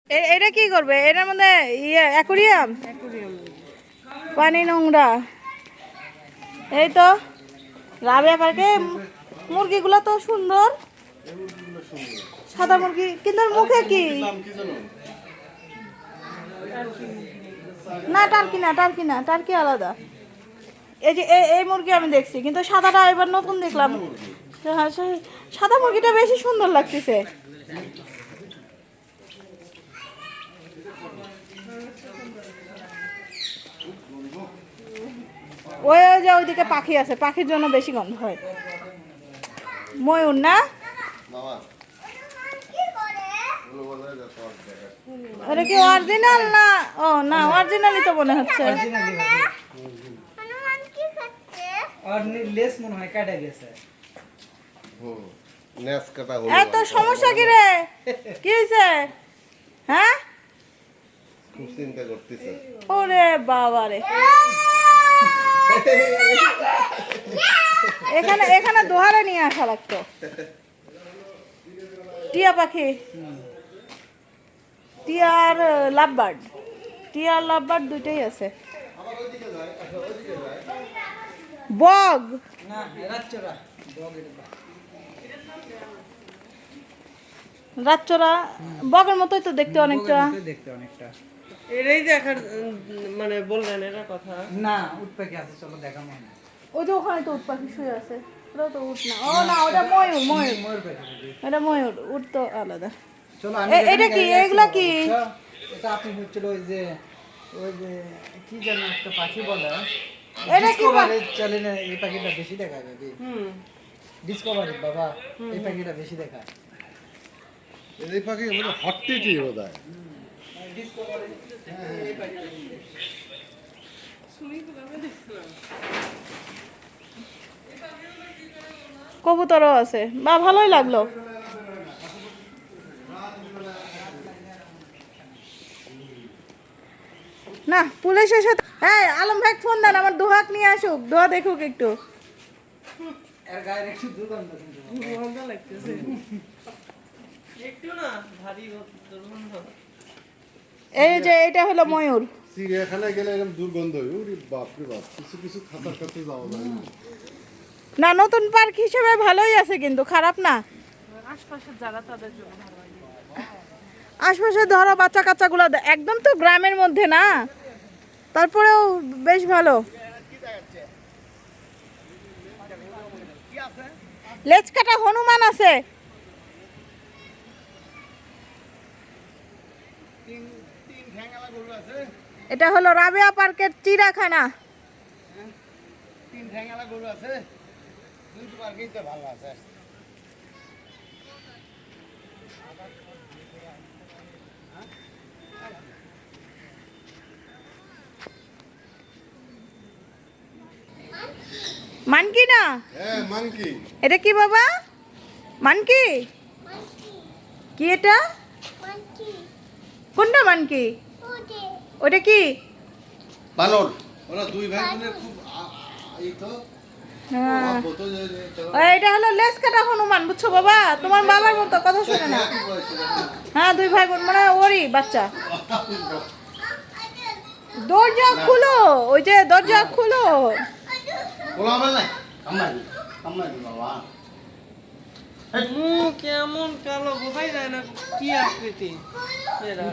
এটা কি করবে? এটার মধ্যে অ্যাকুরিয়াম, পানি নোংরা। এই তো রাবেয়া পার্কে মুরগিগুলো তো সুন্দর, সাদা মুরগি, কিন্তু মুখে কি না, টার্কি না, টার্কি না, টার্কি আলাদা। এই যে এই মুরগি আমি দেখছি, কিন্তু সাদাটা এবার নতুন দেখলাম। সাদা মুরগিটা বেশি সুন্দর লাগতেছে। ওই যে ওইদিকে পাখি আছে, পাখির জন্য বেশি গন্ধ হয়। ময়ূর না, ওটা কি অরিজিনাল না? ও না, অরিজিনালই তো মনে হচ্ছে। এত সমস্যা কি রে? কি হয়েছে? হ্যাঁ, খুব চিন্তা করতেছে। ওরে বাবা রে, এখানে এখানে দোহারে নিয়ে আসা লাগতো। টিয়া পাখি, টিয়া আর লাভবার্ড, টিয়া আর লাভবার্ড দুইটাই আছে। বগ, রাতচরা বগের মতোই তো দেখতে, অনেকটা। এটাই দেখার মানে বললেন এটা কথা না। উট পাখি আছে, চলো দেখা মনে। ওই যে ওখানে তো উট পাখি শুয়ে আছে, ওটা তো উট না। ও না, ওটা ময়ূর, ময়ূর, এটা ময়ূর, উট তো আলাদা। চলো এটা কি? এগুলা কি? এটা আপনি হচ্ছিল ওই যে কি যেন একটা পাখি বলে, এটা কি? চ্যানেলে এই পাখিটা বেশি দেখা যায়। ডিসকভারি বাবা, এই পাখিটা বেশি দেখা। এই পাখি মানে হটটিটি বোধহয়। ডিসকভারি এই পাখিটা কবুতরও আছে, বা ভালোই লাগলো। না, পুলিশের সাথে আলম ভাই ফোন দেন, আমার দোহাক নিয়ে আসুক, দোহা দেখুক একটু। এর গায়ে একটু দুর্গন্ধ, দুর্গন্ধ লাগতেছে একটু না, ভারী দুর্গন্ধ। এই যে এটা হলো ময়ূর। চিড়িয়াখানায় গেলে এরকম দুর্গন্ধ হয়। ওরে বাপ রে বাপ, কিছু কিছু খাতার কাছে যাওয়া যায় না। না, নতুন পার্ক হিসেবে ভালোই আছে, কিন্তু খারাপ না। আশপাশের যারা তাদের জন্য ভালো লাগে। আশপাশে ধরো বাচ্চা কাচ্চাগুলো, একদম তো গ্রামের মধ্যে না, তারপরেও বেশ ভালো। লেজ কাটা হনুমান আছে। এটা হলো রাবেয়া পার্কের চিড়িয়াখানা। তিন ঠ্যাঙালা গরু আছে, দুই পার্কেই তো ভালো আছে। মানকি না? হ্যাঁ, মানকি। এটা কি বাবা? মানকি? কি এটা? কোনটা মানকি? ওটা কি? বানর। ওরা দুই ভাই বোনের খুব এই তো। হ্যাঁ, এটা হলো লেজ কাটা হনুমান, বুঝছো বাবা? তোমার বাবার মতো কথা শুনে না। হ্যাঁ, দুই ভাই বোন, মানে ওরই বাচ্চা। দরজা খুলো, ওই যে দরজা খুলো। কেমন কালো বোঝাই যায় না কি আকৃতি এরা।